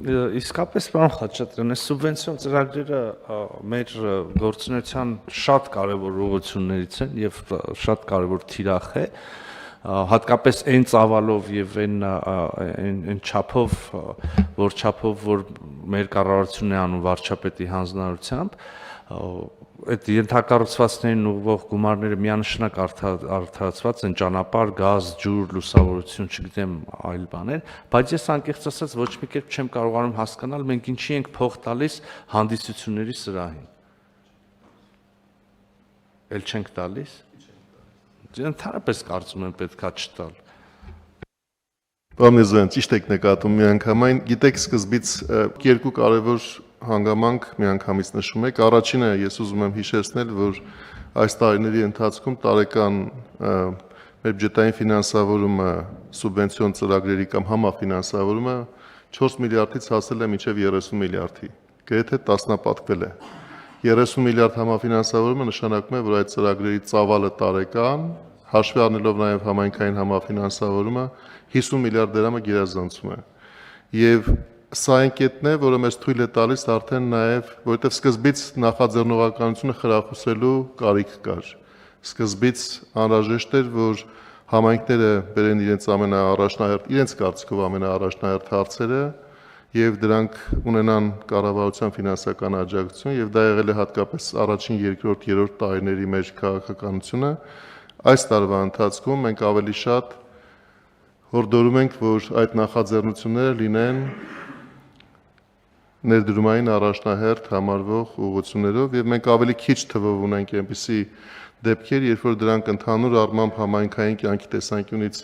Իսկապես պարոն Խաչատրյան, այս սուբվենցիոն ծրագրերը մեր գործունեության շատ կարևոր ուղղություններից են եւ շատ կարևոր թիրախ է, հատկապես այն ծավալով եւ այն չափով, որ մեր կառավարությունն է անում վարչապետի հանձնարարությամբ, այդ ենթակառուցվածքներին ուղղող գումարները միանշանակ արդարացված են, ճանապարհ, գազ, ջուր, լուսավորություն, չգիտեմ, այլ բաներ, բայց ես անկեղծ ասած ոչ մի կերպ չեմ կարողանում հասկանալ, մենք ինչի ենք փող տալիս հանդիսությունների սրահին։ Էլ չենք տալիս։ Ընդհանրապես կարծում եմ պետքա չտալ։ Պարոն ճիշտ եք նկատում միանգամայն, գիտեք սկզբից երկու կարևոր հանգամանք միանգամից նշում եք։ Առաջինը ես ուզում եմ հիշեցնել, որ այս տարիների ընթացքում տարեկան մեր բյուջետային ֆինանսավորումը, սուբվենցիոն ծրագրերի կամ համաֆինանսավորումը 4 միլիարդից հասել է մինչև 30 միլիարդի, գրեթե տասնապատկվել է։ 30 միլիարդ համաֆինանսավորումը նշանակում է, որ այդ ծրագրերի ծավալը տարեկան, հաշվի առնելով նաև համայնքային համաֆինանսավորումը, 50 միլիարդ դրամը գերազանցում է։ Եվ սա այն կետն է, որը մեզ թույլ է տալիս արդեն նաև, որովհետև սկզբից նախաձեռնողականությունը խրախուսելու կարիք կար։ Սկզբից անհրաժեշտ էր, որ համայնքները բերեն իրենց կարծիքով ամենաառաջնահերթ հարցերը եւ դրանք ունենան կառավարության ֆինանսական աջակցություն եւ դա եղել է հատկապես առաջին, երկրորդ, երրորդ տարիների մեր քաղաքականությունը։ Այս տարվա ընթացքում մենք ավելի շատ հորդորում ենք, որ այդ նախաձեռնությունները լինեն ներդրումային առաջնահերթ համարվող ուղղություններով եւ մենք ավելի քիչ թվով ունենք այնպիսի դեպքեր, երբ որ դրանք ընդհանուր առմամբ համայնքային կյանքի տեսանկյունից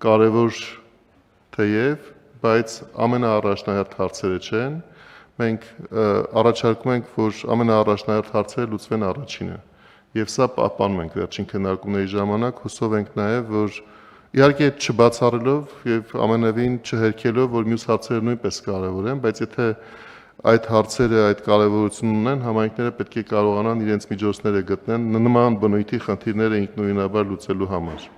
կարևոր թեև, բայց ամենաառաջնահերթ հարցերը չեն, մենք առաջարկում ենք, որ ամենաառաջնահերթ հարցերը լուծվեն առաջինը։ Եվ սա պահպանում ենք վերջին քննարկումների ժամանակ, հուսով ենք նաև, որ իհարկե չբացառելով եւ ամենևին չհերքելով, որ մյուս հարցերը նույնպես կարևոր են, բայց եթե այդ հարցերը այդ կարևորություն ունեն, համայնքները պետք է կարողանան իրենց միջոցները գտնեն նման բնույթի խնդիրները ինքնուրույնաբար լուծելու համար։